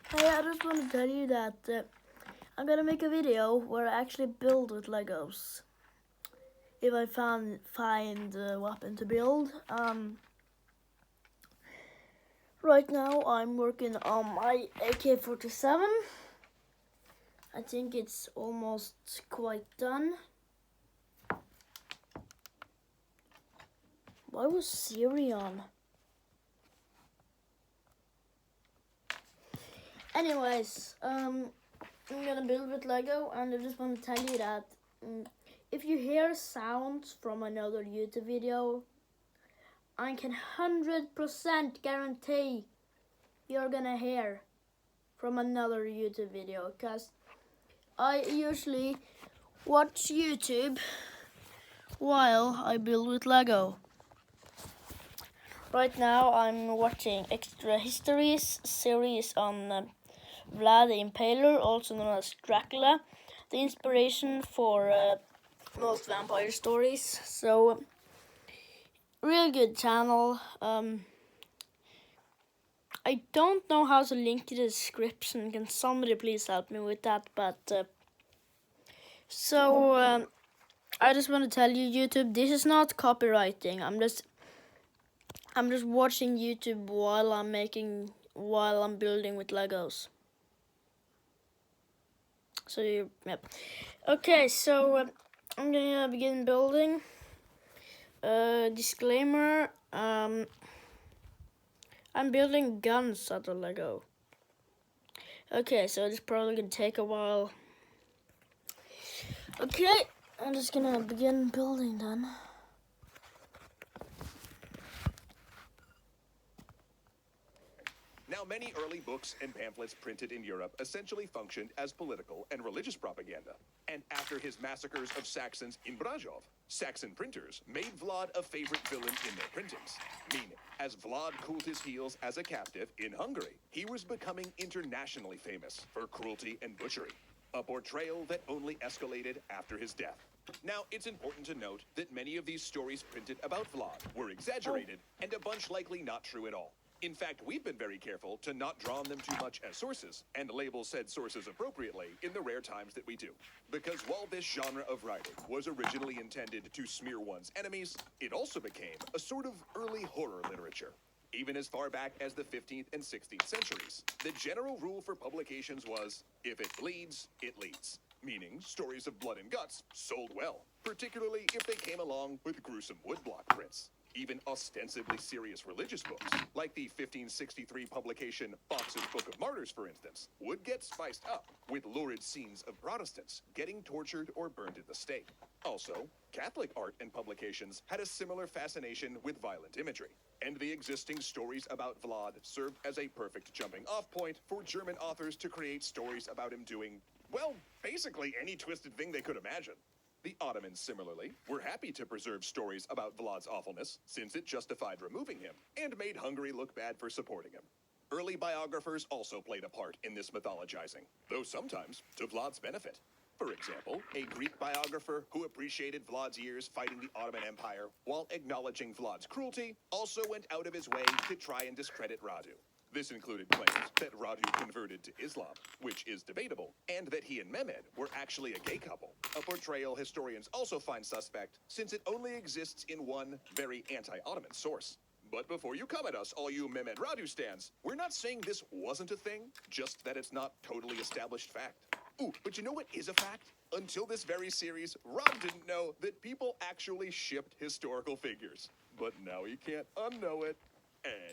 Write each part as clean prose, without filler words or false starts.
Hey, I just want to tell you that I'm gonna make a video where I actually build with Legos. If I find a weapon to build. Right now I'm working on my AK-47. I think it's almost quite done. Why was Siri on? Anyways, I'm gonna build with Lego, and I just want to tell you that if you hear sounds from another YouTube video, I can 100% guarantee you're gonna hear from another YouTube video, because I usually watch YouTube while I build with Lego. Right now I'm watching Extra Histories series on Vlad the Impaler, also known as Dracula, the inspiration for most vampire stories. So, real good channel. I don't know how to link to the description. Can somebody please help me with that? But I just want to tell you, YouTube, this is not copywriting. I'm just watching YouTube while I'm building with Legos. So yep. Okay, so I'm gonna begin building. Disclaimer. I'm building guns out of Lego. Okay, so it's probably gonna take a while. Okay, I'm just gonna begin building then. Now, many early books and pamphlets printed in Europe essentially functioned as political and religious propaganda. And after his massacres of Saxons in Brajov, Saxon printers made Vlad a favorite villain in their printings. Meaning, as Vlad cooled his heels as a captive in Hungary, he was becoming internationally famous for cruelty and butchery. A portrayal that only escalated after his death. Now, it's important to note that many of these stories printed about Vlad were exaggerated and a bunch likely not true at all. In fact, we've been very careful to not draw on them too much as sources, and label said sources appropriately in the rare times that we do. Because while this genre of writing was originally intended to smear one's enemies, it also became a sort of early horror literature. Even as far back as the 15th and 16th centuries, the general rule for publications was, if it bleeds, it leads. Meaning, stories of blood and guts sold well, particularly if they came along with gruesome woodblock prints. Even ostensibly serious religious books, like the 1563 publication Fox's Book of Martyrs, for instance, would get spiced up with lurid scenes of Protestants getting tortured or burned at the stake. Also, Catholic art and publications had a similar fascination with violent imagery, and the existing stories about Vlad served as a perfect jumping-off point for German authors to create stories about him doing, well, basically any twisted thing they could imagine. The Ottomans, similarly, were happy to preserve stories about Vlad's awfulness, since it justified removing him, and made Hungary look bad for supporting him. Early biographers also played a part in this mythologizing, though sometimes to Vlad's benefit. For example, a Greek biographer who appreciated Vlad's years fighting the Ottoman Empire while acknowledging Vlad's cruelty also went out of his way to try and discredit Radu. This included claims that Radu converted to Islam, which is debatable, and that he and Mehmed were actually a gay couple, a portrayal historians also find suspect since it only exists in one very anti-Ottoman source. But before you come at us, all you Mehmed Radu stans, we're not saying this wasn't a thing, just that it's not totally established fact. Ooh, but you know what is a fact? Until this very series, Rob didn't know that people actually shipped historical figures. But now he can't unknow it.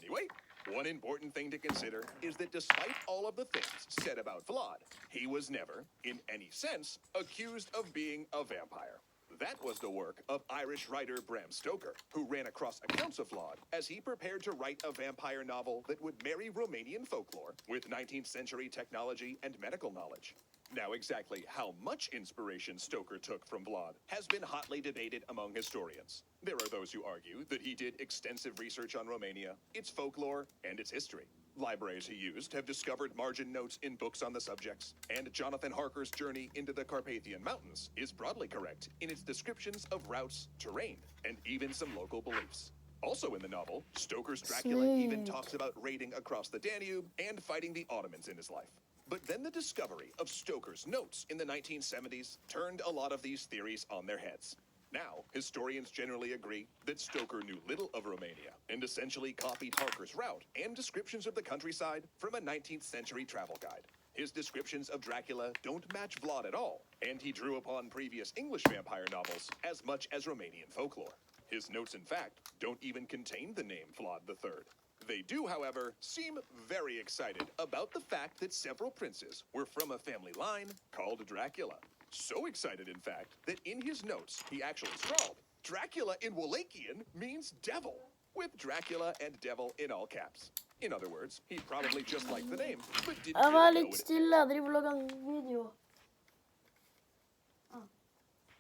Anyway, one important thing to consider is that despite all of the things said about Vlad, he was never, in any sense, accused of being a vampire. That was the work of Irish writer Bram Stoker, who ran across accounts of Vlad as he prepared to write a vampire novel that would marry Romanian folklore with 19th century technology and medical knowledge. Now, exactly how much inspiration Stoker took from Vlad has been hotly debated among historians. There are those who argue that he did extensive research on Romania, its folklore, and its history. Libraries he used have discovered margin notes in books on the subjects, and Jonathan Harker's journey into the Carpathian Mountains is broadly correct in its descriptions of routes, terrain, and even some local beliefs. Also in the novel, Stoker's Dracula even Smooth. talks about raiding across the Danube and fighting the Ottomans in his life. But then the discovery of Stoker's notes in the 1970s turned a lot of these theories on their heads. Now, historians generally agree that Stoker knew little of Romania and essentially copied Harker's route and descriptions of the countryside from a 19th century travel guide. His descriptions of Dracula don't match Vlad at all, and he drew upon previous English vampire novels as much as Romanian folklore. His notes, in fact, don't even contain the name Vlad III. They do, however, seem very excited about the fact that several princes were from a family line called Dracula. So excited, in fact, that in his notes he actually scrawled, Dracula in Wallachian means devil, with Dracula and devil in all caps. In other words, he probably just liked the name, but didn't Jag var really know lite what it stilla, jag driver och lagar en video.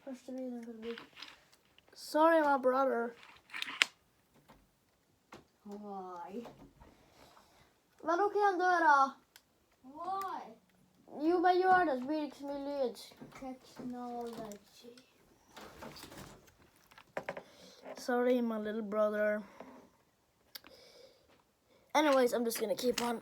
Första videon kunde bli. Sorry my brother. Why? Vadå kan jag dö? Why? Jo men gör det, virkesmiljö. Technology. Sorry my little brother. Anyways, I'm just gonna keep on.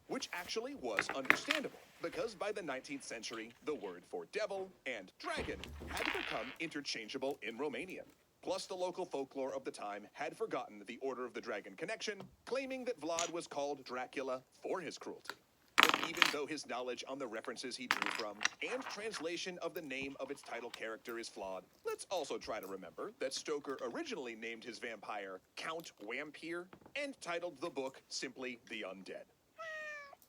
which actually was understandable, because by the 19th century, the word for devil and dragon had become interchangeable in Romanian. Plus, the local folklore of the time had forgotten the Order of the Dragon connection, claiming that Vlad was called Dracula for his cruelty. But even though his knowledge on the references he drew from and translation of the name of its title character is flawed, let's also try to remember that Stoker originally named his vampire Count Wampir and titled the book simply The Undead.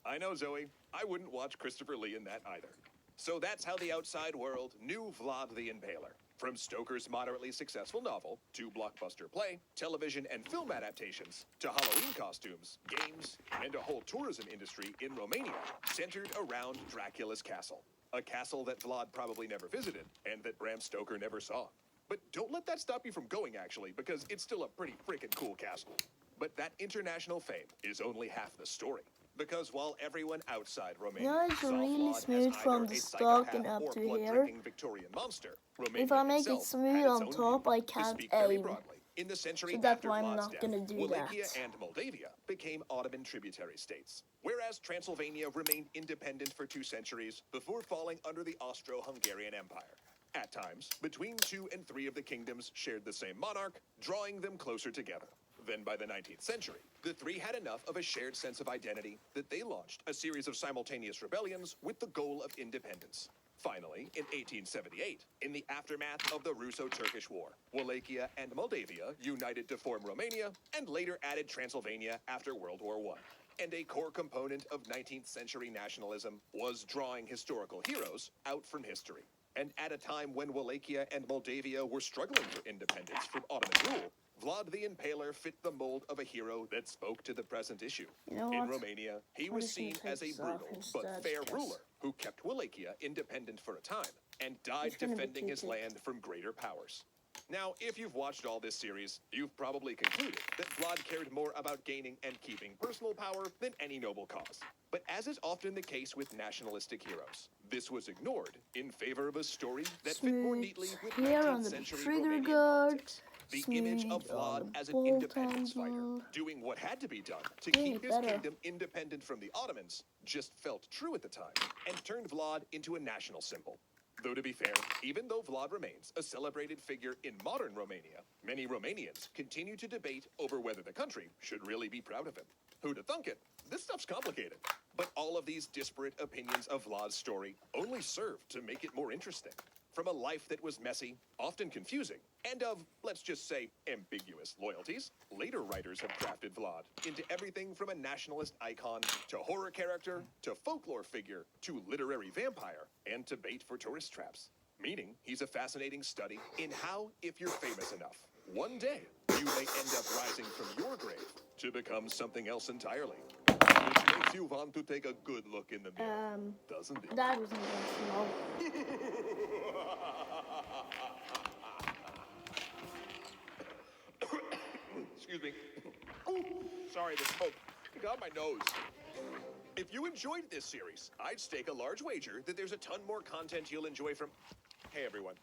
I know, Zoe, I wouldn't watch Christopher Lee in that either. So that's how the outside world knew Vlad the Impaler. From Stoker's moderately successful novel, to blockbuster play, television and film adaptations, to Halloween costumes, games, and a whole tourism industry in Romania centered around Dracula's castle. A castle that Vlad probably never visited, and that Bram Stoker never saw. But don't let that stop you from going, actually, because it's still a pretty freaking cool castle. But that international fame is only half the story. Because while everyone outside Romania Yeah, it's saw really Vlad as smooth from either the a stock and psychopath up or to here. blood-drinking Victorian monster, Romania If I make it itself smooth had its on own top, view. I To can't speak very aim. broadly, in the century So that's after why I'm Vlad's not death, gonna do Wallachia that. and Moldavia became Ottoman tributary states, whereas Transylvania remained independent for 2 centuries before falling under the Austro-Hungarian Empire. At times, between 2 and 3 of the kingdoms shared the same monarch, drawing them closer together. Then by the 19th century, the 3 had enough of a shared sense of identity that they launched a series of simultaneous rebellions with the goal of independence. Finally, in 1878, in the aftermath of the Russo-Turkish War, Wallachia and Moldavia united to form Romania and later added Transylvania after World War I. And a core component of 19th century nationalism was drawing historical heroes out from history. And at a time when Wallachia and Moldavia were struggling for independence from Ottoman rule, Vlad the Impaler fit the mold of a hero that spoke to the present issue. You know In what? Romania, he I'm was just gonna seen take as a this off brutal instead, but fair because ruler who kept Wallachia independent for a time and died It's gonna be defending his too thick. land from greater powers. Now, if you've watched all this series, you've probably concluded that Vlad cared more about gaining and keeping personal power than any noble cause. But as is often the case with nationalistic heroes, this was ignored in favor of a story that fit more Smooth neatly with here 19th on the century trigger Romanian guard. politics. The image of Smooth on Vlad the as an bolt independence fighter, handle. doing what had to be done to Doing keep it his better. kingdom independent from the Ottomans, just felt true at the time, and turned Vlad into a national symbol. Though to be fair, even though Vlad remains a celebrated figure in modern Romania, many Romanians continue to debate over whether the country should really be proud of him. Who'da thunk it? This stuff's complicated. But all of these disparate opinions of Vlad's story only serve to make it more interesting. From a life that was messy, often confusing, and of, let's just say, ambiguous loyalties, later writers have crafted Vlad into everything from a nationalist icon, to horror character, to folklore figure, to literary vampire, and to bait for tourist traps. Meaning, he's a fascinating study in how, if you're famous enough, one day you may end up rising from your grave to become something else entirely. Which makes you want to take a good look in the mirror, doesn't it? That was intentional. Excuse me. Ooh, sorry, the smoke got my nose. If you enjoyed this series, I'd stake a large wager that there's a ton more content you'll enjoy from... Hey, everyone.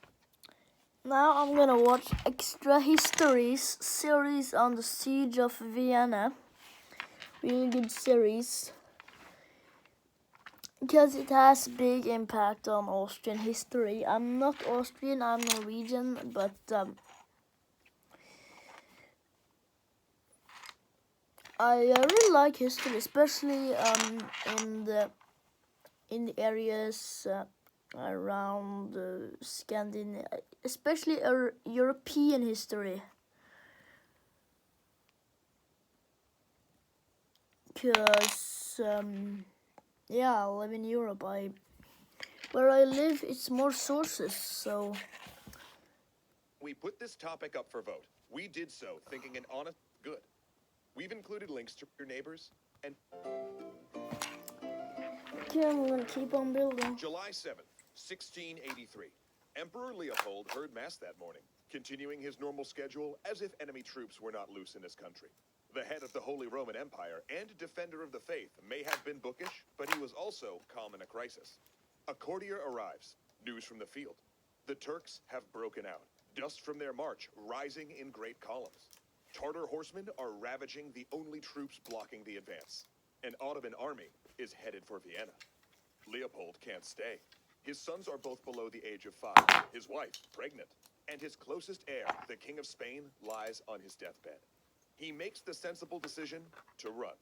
Now I'm gonna watch Extra Histories series on the Siege of Vienna. Really good series. Because it has big impact on Austrian history. I'm not Austrian, I'm Norwegian, but I really like history, especially in the areas around Scandinavia, especially European history. Because yeah, I live in Europe. Where I live, it's more sources. So We put this topic up for vote. We did so thinking an honest good. We've included links to your neighbors and okay, I'm gonna keep on building. July 7th, 1683. Emperor Leopold heard mass that morning, continuing his normal schedule as if enemy troops were not loose in his country. The head of the Holy Roman Empire and defender of the faith may have been bookish, but he was also calm in a crisis. A courier arrives. News from the field. The Turks have broken out, dust from their march rising in great columns. Tartar horsemen are ravaging the only troops blocking the advance. An Ottoman army is headed for Vienna. Leopold can't stay. His sons are both below the age of 5, his wife pregnant, and his closest heir, the King of Spain, lies on his deathbed. He makes the sensible decision to run.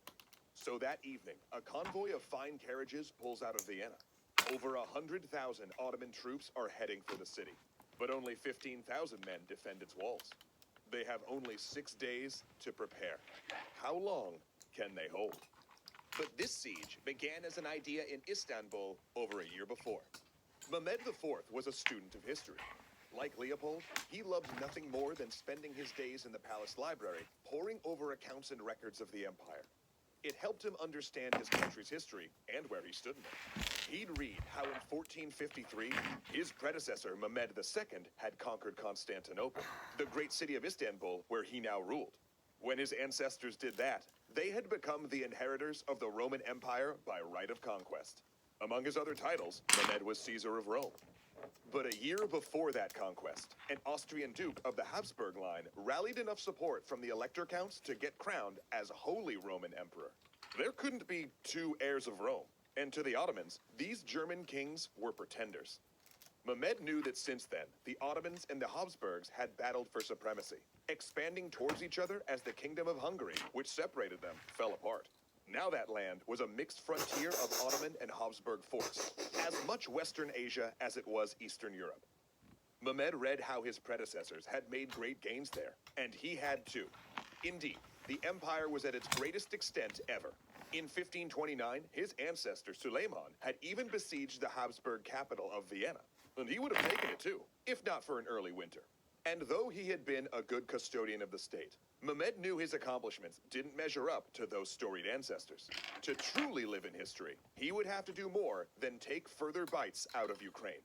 So that evening, a convoy of fine carriages pulls out of Vienna. Over 100,000 Ottoman troops are heading for the city, but only 15,000 men defend its walls. They have only 6 days to prepare. How long can they hold? But this siege began as an idea in Istanbul over a year before. Mehmed IV was a student of history. Like Leopold, he loved nothing more than spending his days in the palace library, poring over accounts and records of the empire. It helped him understand his country's history and where he stood in it. He'd read how in 1453, his predecessor, Mehmed II, had conquered Constantinople, the great city of Istanbul, where he now ruled. When his ancestors did that, they had become the inheritors of the Roman Empire by right of conquest. Among his other titles, Mehmed was Caesar of Rome. But a year before that conquest, an Austrian duke of the Habsburg line rallied enough support from the elector counts to get crowned as Holy Roman Emperor. There couldn't be two heirs of Rome, and to the Ottomans, these German kings were pretenders. Mehmed knew that since then, the Ottomans and the Habsburgs had battled for supremacy, expanding towards each other as the Kingdom of Hungary, which separated them, fell apart. Now that land was a mixed frontier of Ottoman and Habsburg forts, as much Western Asia as it was Eastern Europe. Mehmed read how his predecessors had made great gains there, and he had too. Indeed, the empire was at its greatest extent ever. In 1529, his ancestor Suleiman had even besieged the Habsburg capital of Vienna, and he would have taken it too, if not for an early winter. And though he had been a good custodian of the state, Mehmed knew his accomplishments didn't measure up to those storied ancestors. To truly live in history, he would have to do more than take further bites out of Ukraine.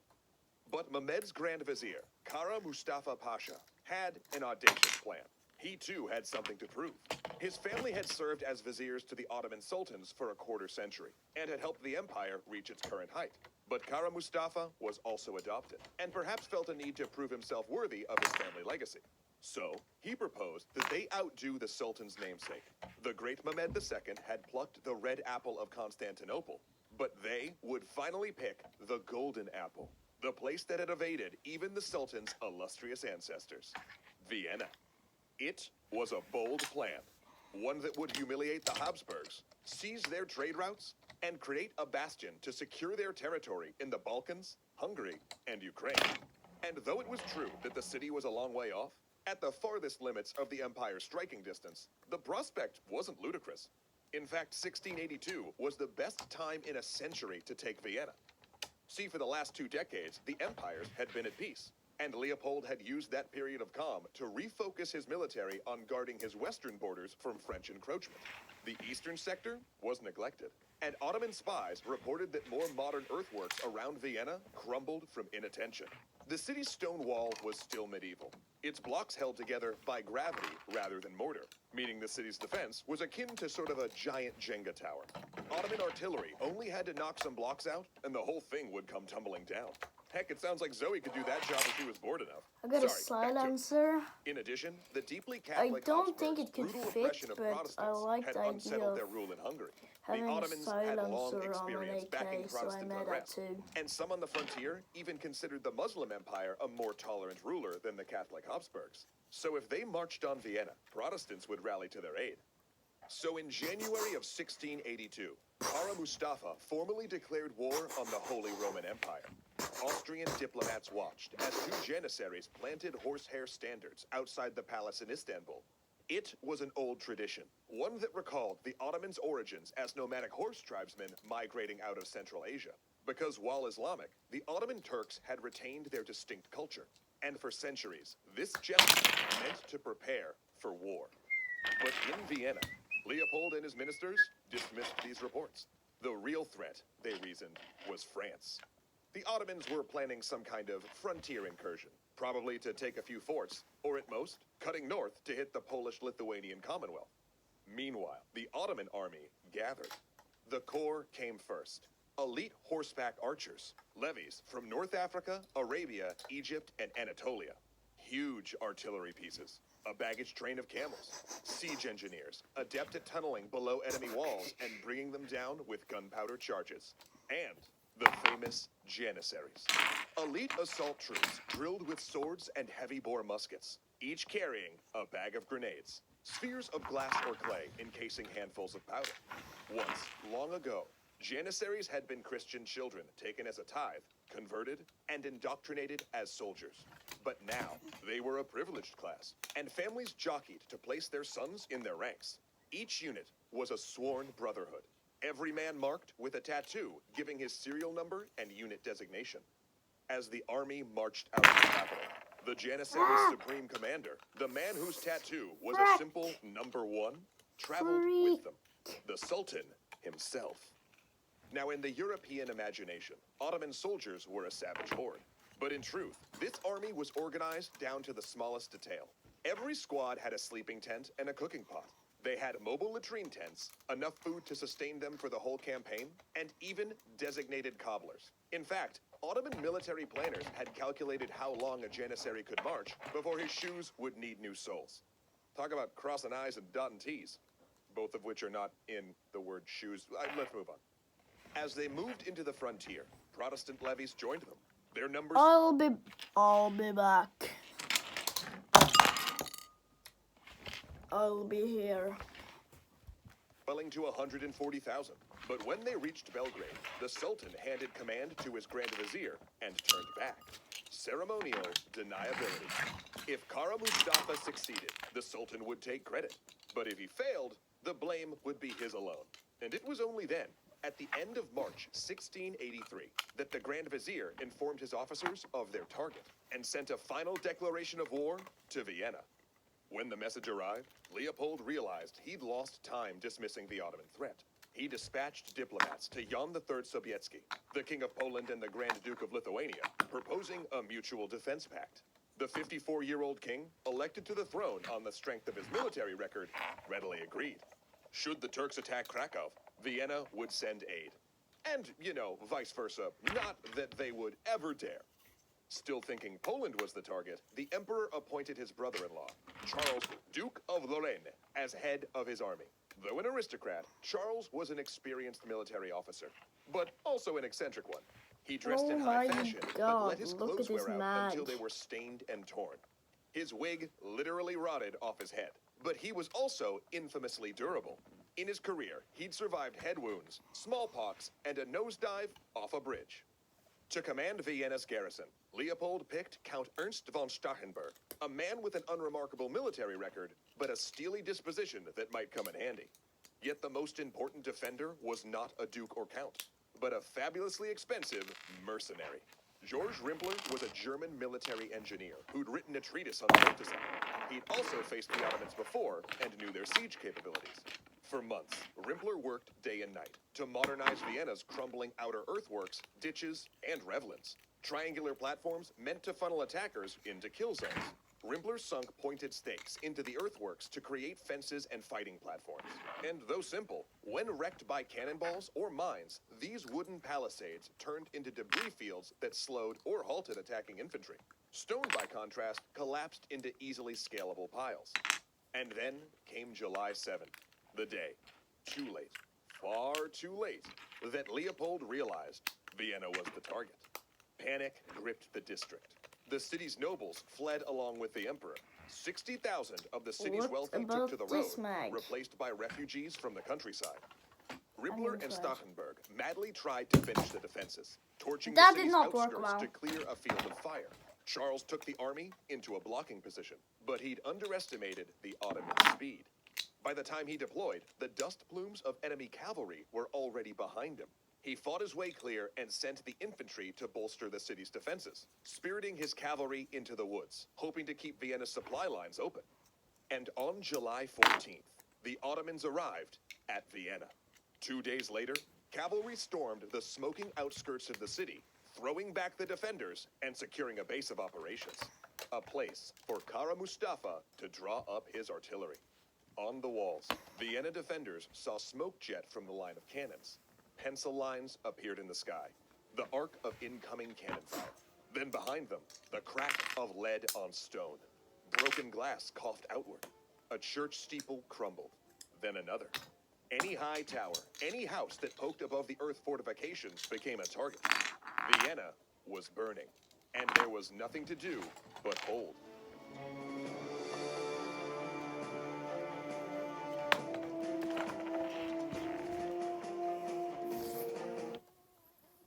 But Mehmed's Grand Vizier, Kara Mustafa Pasha, had an audacious plan. He too had something to prove. His family had served as viziers to the Ottoman sultans for a quarter century, and had helped the empire reach its current height. But Kara Mustafa was also adopted, and perhaps felt a need to prove himself worthy of his family legacy. So, he proposed that they outdo the Sultan's namesake. The great Mehmed II had plucked the red apple of Constantinople, but they would finally pick the golden apple, the place that had evaded even the Sultan's illustrious ancestors, Vienna. It was a bold plan, one that would humiliate the Habsburgs, seize their trade routes, and create a bastion to secure their territory in the Balkans, Hungary, and Ukraine. And though it was true that the city was a long way off, at the farthest limits of the empire's striking distance, the prospect wasn't ludicrous. In fact, 1682 was the best time in a century to take Vienna. See, for the last 2 decades, the empires had been at peace, and Leopold had used that period of calm to refocus his military on guarding his western borders from French encroachment. The eastern sector was neglected, and Ottoman spies reported that more modern earthworks around Vienna crumbled from inattention. The city's stone wall was still medieval, its blocks held together by gravity rather than mortar, meaning the city's defense was akin to sort of a giant Jenga tower. Ottoman artillery only had to knock some blocks out, and the whole thing would come tumbling down. Heck, it sounds like Zoe could do that job if she was bored enough. I got a Sorry, back to- silencer. In addition, the deeply I Catholic don't think Habsburgs' it could brutal fit, oppression of but I Protestants like had the idea unsettled of their rule in Hungary. The having a Ottomans had long silencer on experience an backing AK, so I Protestant made that unrest, too. and some on the frontier even considered the Muslim Empire a more tolerant ruler than the Catholic Habsburgs. So if they marched on Vienna, Protestants would rally to their aid. So in January of 1682, Kara Mustafa formally declared war on the Holy Roman Empire. Austrian diplomats watched as two janissaries planted horsehair standards outside the palace in Istanbul. It was an old tradition, one that recalled the Ottomans' origins as nomadic horse tribesmen migrating out of Central Asia. Because while Islamic, the Ottoman Turks had retained their distinct culture. And for centuries, this gesture meant to prepare for war. But in Vienna, Leopold and his ministers dismissed these reports. The real threat, they reasoned, was France. The Ottomans were planning some kind of frontier incursion, probably to take a few forts, or at most, cutting north to hit the Polish-Lithuanian Commonwealth. Meanwhile, the Ottoman army gathered. The corps came first. Elite horseback archers, levies from North Africa, Arabia, Egypt, and Anatolia. Huge artillery pieces, a baggage train of camels, siege engineers, adept at tunneling below enemy walls and bringing them down with gunpowder charges. And the famous Janissaries. Elite assault troops drilled with swords and heavy-bore muskets, each carrying a bag of grenades, spheres of glass or clay encasing handfuls of powder. Once, long ago, Janissaries had been Christian children taken as a tithe, converted, and indoctrinated as soldiers. But now, they were a privileged class, and families jockeyed to place their sons in their ranks. Each unit was a sworn brotherhood. Every man marked with a tattoo giving his serial number and unit designation. As the army marched out of the capital, the Janissaries' supreme commander, the man whose tattoo was a simple number 1, traveled with them, the Sultan himself. Now, in the European imagination, Ottoman soldiers were a savage horde. But in truth, this army was organized down to the smallest detail. Every squad had a sleeping tent and a cooking pot. They had mobile latrine tents, enough food to sustain them for the whole campaign, and even designated cobblers. In fact, Ottoman military planners had calculated how long a Janissary could march before his shoes would need new soles. Talk about crossing I's and dotting T's, both of which are not in the word shoes. Let's move on. As they moved into the frontier, Protestant levies joined them. Their numbers... I'll be back. I'll be here. Swelling to 140,000. But when they reached Belgrade, the Sultan handed command to his Grand Vizier and turned back. Ceremonial deniability. If Kara Mustafa succeeded, the Sultan would take credit. But if he failed, the blame would be his alone. And it was only then, at the end of March 1683, that the Grand Vizier informed his officers of their target and sent a final declaration of war to Vienna. When the message arrived, Leopold realized he'd lost time dismissing the Ottoman threat. He dispatched diplomats to Jan III Sobieski, the King of Poland and the Grand Duke of Lithuania, proposing a mutual defense pact. The 54-year-old king, elected to the throne on the strength of his military record, readily agreed. Should the Turks attack Krakow, Vienna would send aid. And, vice versa, not that they would ever dare. Still thinking Poland was the target, the emperor appointed his brother-in-law, Charles, Duke of Lorraine, as head of his army. Though an aristocrat, Charles was an experienced military officer, but also an eccentric one. He dressed in high fashion, but let his clothes wear out until they were stained and torn. His wig literally rotted off his head, but he was also infamously durable. In his career, he'd survived head wounds, smallpox, and a nosedive off a bridge. To command Vienna's garrison, Leopold picked Count Ernst von Stachenberg, a man with an unremarkable military record, but a steely disposition that might come in handy. Yet the most important defender was not a duke or count, but a fabulously expensive mercenary. George Rimpler was a German military engineer who'd written a treatise on boat design. He'd also faced the Ottomans before and knew their siege capabilities. For months, Rimpler worked day and night to modernize Vienna's crumbling outer earthworks, ditches, and ravelins. Triangular platforms meant to funnel attackers into kill zones. Rimpler sunk pointed stakes into the earthworks to create fences and fighting platforms. And though simple, when wrecked by cannonballs or mines, these wooden palisades turned into debris fields that slowed or halted attacking infantry. Stone, by contrast, collapsed into easily scalable piles. And then came July 7th, the day, too late, far too late, that Leopold realized Vienna was the target. Panic gripped the district. The city's nobles fled along with the emperor. 60,000 of the city's What wealthy took about to the this road, mag? replaced by refugees from the countryside. Rimpler and tried. Stachenberg madly tried to finish the defenses, torching That the did city's not work outskirts well. to clear a field of fire. Charles took the army into a blocking position, but he'd underestimated the Ottoman speed. By the time he deployed, the dust plumes of enemy cavalry were already behind him. He fought his way clear and sent the infantry to bolster the city's defenses, spiriting his cavalry into the woods, hoping to keep Vienna's supply lines open. And on July 14th, the Ottomans arrived at Vienna. 2 days later, cavalry stormed the smoking outskirts of the city, throwing back the defenders and securing a base of operations. A place for Kara Mustafa to draw up his artillery. On the walls, Vienna defenders saw smoke jet from the line of cannons. Pencil lines appeared in the sky, the arc of incoming cannon fire. Then behind them, the crack of lead on stone. Broken glass coughed outward. A church steeple crumbled. Then another. Any high tower, any house that poked above the earth fortifications became a target. Vienna was burning, and there was nothing to do but hold.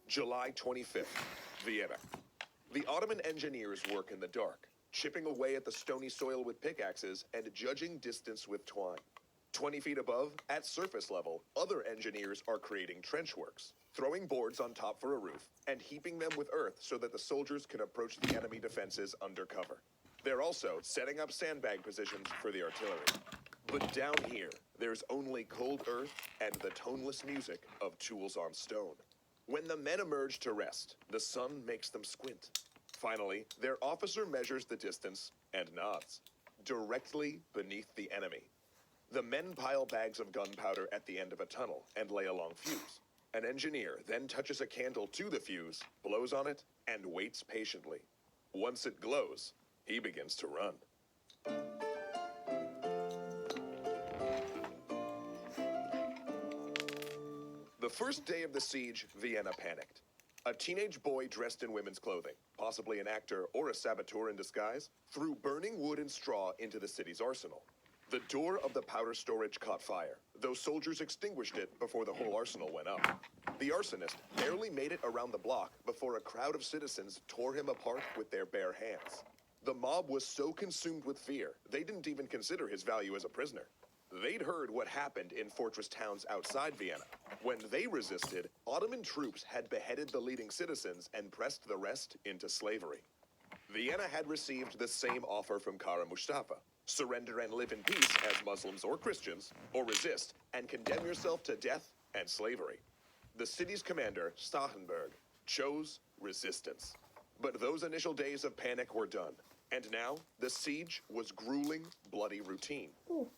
July 25th, Vienna. The Ottoman engineers work in the dark, chipping away at the stony soil with pickaxes and judging distance with twine. 20 feet above, at surface level, other engineers are creating trench works, throwing boards on top for a roof, and heaping them with earth so that the soldiers can approach the enemy defenses under cover. They're also setting up sandbag positions for the artillery. But down here, there's only cold earth and the toneless music of tools on stone. When the men emerge to rest, the sun makes them squint. Finally, their officer measures the distance and nods, directly beneath the enemy. The men pile bags of gunpowder at the end of a tunnel and lay a long fuse. An engineer then touches a candle to the fuse, blows on it, and waits patiently. Once it glows, he begins to run. The first day of the siege, Vienna panicked. A teenage boy dressed in women's clothing, possibly an actor or a saboteur in disguise, threw burning wood and straw into the city's arsenal. The door of the powder storage caught fire, though soldiers extinguished it before the whole arsenal went up. The arsonist barely made it around the block before a crowd of citizens tore him apart with their bare hands. The mob was so consumed with fear, they didn't even consider his value as a prisoner. They'd heard what happened in fortress towns outside Vienna. When they resisted, Ottoman troops had beheaded the leading citizens and pressed the rest into slavery. Vienna had received the same offer from Kara Mustafa. Surrender and live in peace as Muslims or Christians, or resist and condemn yourself to death and slavery. The city's commander, Stachenberg, chose resistance. But those initial days of panic were done, and now the siege was grueling, bloody routine. Ooh.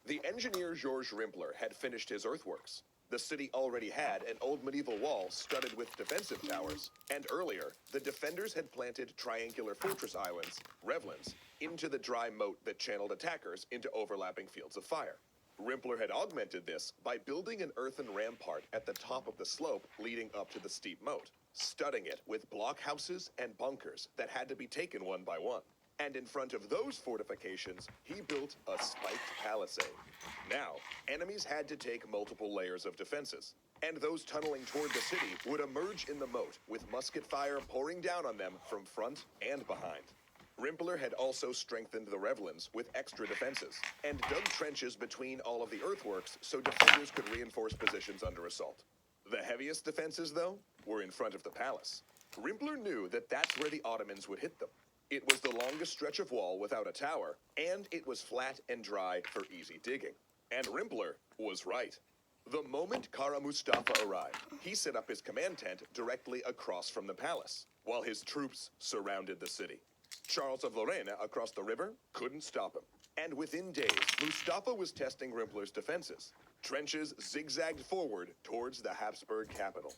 The engineer Georges Rimpler had finished his earthworks. The city already had an old medieval wall studded with defensive towers, and earlier, the defenders had planted triangular fortress islands, Revlins, into the dry moat that channeled attackers into overlapping fields of fire. Rimpler had augmented this by building an earthen rampart at the top of the slope leading up to the steep moat, studding it with blockhouses and bunkers that had to be taken one by one. And in front of those fortifications, he built a spiked palisade. Now, enemies had to take multiple layers of defenses, and those tunneling toward the city would emerge in the moat with musket fire pouring down on them from front and behind. Rimpler had also strengthened the Revlins with extra defenses, and dug trenches between all of the earthworks so defenders could reinforce positions under assault. The heaviest defenses, though, were in front of the palace. Rimpler knew that that's where the Ottomans would hit them. It was the longest stretch of wall without a tower, and it was flat and dry for easy digging. And Rimpler was right. The moment Kara Mustafa arrived, he set up his command tent directly across from the palace, while his troops surrounded the city. Charles of Lorraine across the river couldn't stop him. And within days, Mustafa was testing Rimpler's defenses. Trenches zigzagged forward towards the Habsburg capital.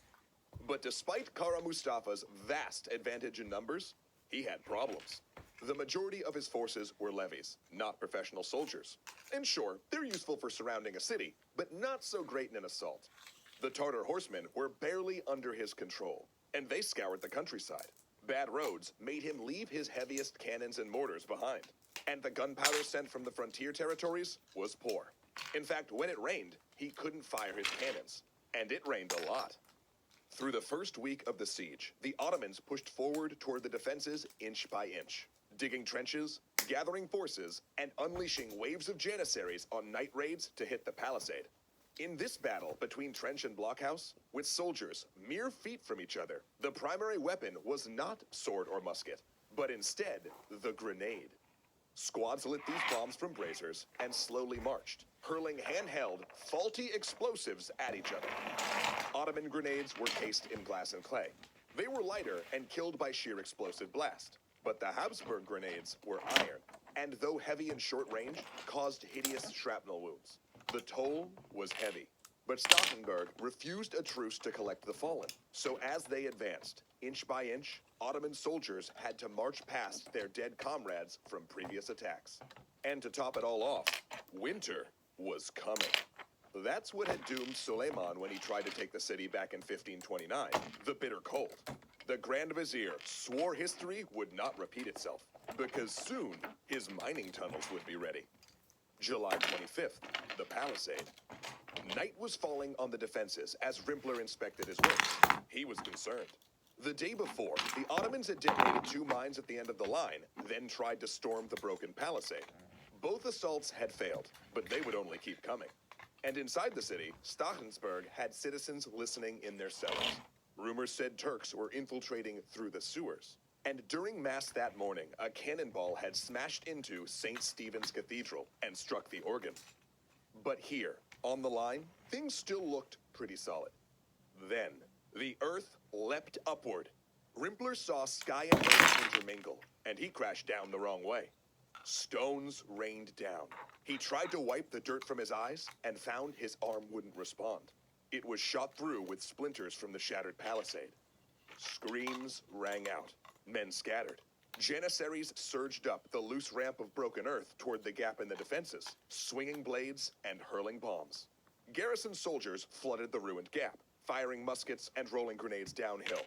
But despite Kara Mustafa's vast advantage in numbers, he had problems. The majority of his forces were levies, not professional soldiers. And sure, they're useful for surrounding a city, but not so great in an assault. The Tartar horsemen were barely under his control, and they scoured the countryside. Bad roads made him leave his heaviest cannons and mortars behind, and the gunpowder sent from the frontier territories was poor. In fact, when it rained, he couldn't fire his cannons, and it rained a lot. Through the first week of the siege, the Ottomans pushed forward toward the defenses inch by inch, digging trenches, gathering forces, and unleashing waves of Janissaries on night raids to hit the palisade. In this battle between trench and blockhouse, with soldiers mere feet from each other, the primary weapon was not sword or musket, but instead the grenade. Squads lit these bombs from braziers and slowly marched, hurling handheld, faulty explosives at each other. Ottoman grenades were cased in glass and clay. They were lighter and killed by sheer explosive blast. But the Habsburg grenades were iron, and though heavy and short range, caused hideous shrapnel wounds. The toll was heavy. But Stauffenberg refused a truce to collect the fallen. So as they advanced, inch by inch, Ottoman soldiers had to march past their dead comrades from previous attacks. And to top it all off, winter was coming. That's what had doomed Suleiman when he tried to take the city back in 1529, the bitter cold. The Grand Vizier swore history would not repeat itself, because soon his mining tunnels would be ready. July 25th, the palisade. Night was falling on the defenses as Rimpler inspected his works. He was concerned. The day before, the Ottomans had detonated 2 mines at the end of the line, then tried to storm the broken palisade. Both assaults had failed, but they would only keep coming. And inside the city, Stauffenberg had citizens listening in their cellars. Rumors said Turks were infiltrating through the sewers. And during Mass that morning, a cannonball had smashed into St. Stephen's Cathedral and struck the organ. But here, on the line, things still looked pretty solid. Then, the earth leapt upward. Rimpler saw sky and earth intermingle, and he crashed down the wrong way. Stones rained down. He tried to wipe the dirt from his eyes and found his arm wouldn't respond. It was shot through with splinters from the shattered palisade. Screams rang out. Men scattered. Janissaries surged up the loose ramp of broken earth toward the gap in the defenses, swinging blades and hurling bombs. Garrison soldiers flooded the ruined gap, firing muskets and rolling grenades downhill.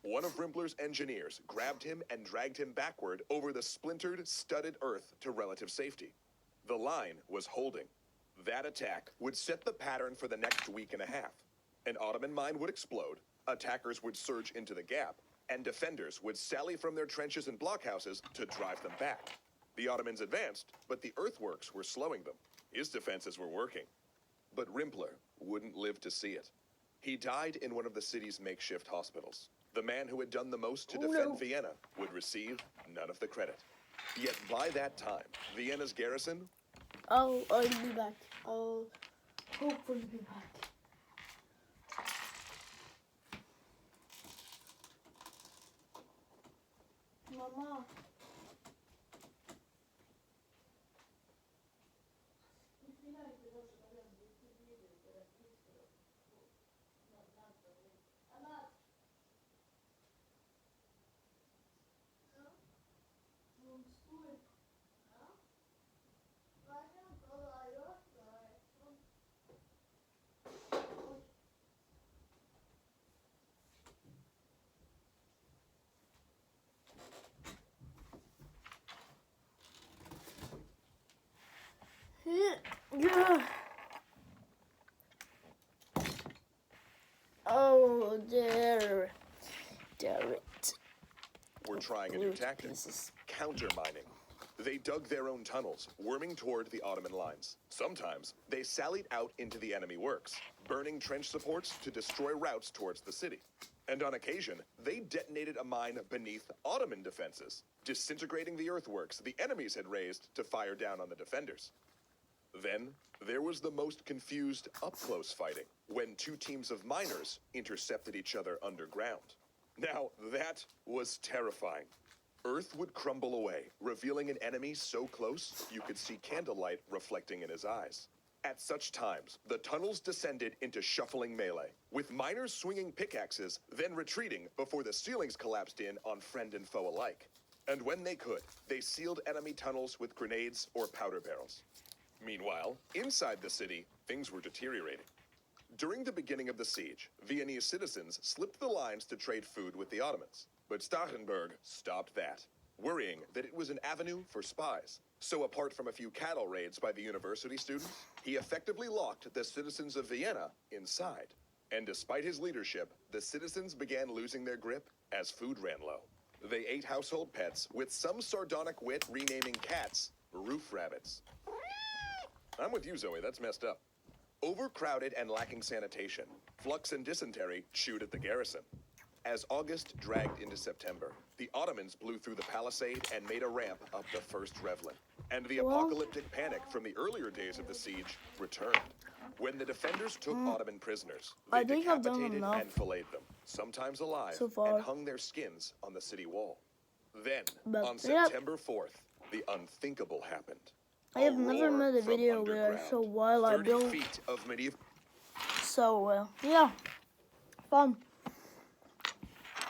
One of Rimpler's engineers grabbed him and dragged him backward over the splintered, studded earth to relative safety. The line was holding. That attack would set the pattern for the next week and a half. An Ottoman mine would explode, attackers would surge into the gap, and defenders would sally from their trenches and blockhouses to drive them back. The Ottomans advanced, but the earthworks were slowing them. His defenses were working. But Rimpler wouldn't live to see it. He died in one of the city's makeshift hospitals. The man who had done the most to defend Vienna would receive none of the credit. Yet by that time, Vienna's garrison... I'll be back. I'll hopefully be back. Mama. Yeah. Oh, damn it. were trying a new tactic, countermining. They dug their own tunnels, worming toward the Ottoman lines. Sometimes they sallied out into the enemy works, burning trench supports to destroy routes towards the city. And on occasion, they detonated a mine beneath Ottoman defenses, disintegrating the earthworks the enemies had raised to fire down on the defenders. Then, there was the most confused up-close fighting, when 2 teams of miners intercepted each other underground. Now, that was terrifying. Earth would crumble away, revealing an enemy so close you could see candlelight reflecting in his eyes. At such times, the tunnels descended into shuffling melee, with miners swinging pickaxes, then retreating before the ceilings collapsed in on friend and foe alike. And when they could, they sealed enemy tunnels with grenades or powder barrels. Meanwhile, inside the city, things were deteriorating. During the beginning of the siege, Viennese citizens slipped the lines to trade food with the Ottomans. But Starhemberg stopped that, worrying that it was an avenue for spies. So apart from a few cattle raids by the university students, he effectively locked the citizens of Vienna inside. And despite his leadership, the citizens began losing their grip as food ran low. They ate household pets, with some sardonic wit renaming cats roof rabbits. I'm with you, Zoe, that's messed up. Overcrowded and lacking sanitation, flux and dysentery chewed at the garrison. As August dragged into September, the Ottomans blew through the palisade and made a ramp up the first Revlin. And the apocalyptic panic from the earlier days of the siege returned. When the defenders took Ottoman prisoners, they decapitated and filleted them, sometimes alive, and hung their skins on the city wall. Then, on September 4th, the unthinkable happened. I have never made a video where so while I build 30 feet of medieval. So yeah, fun.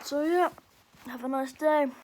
So yeah, have a nice day.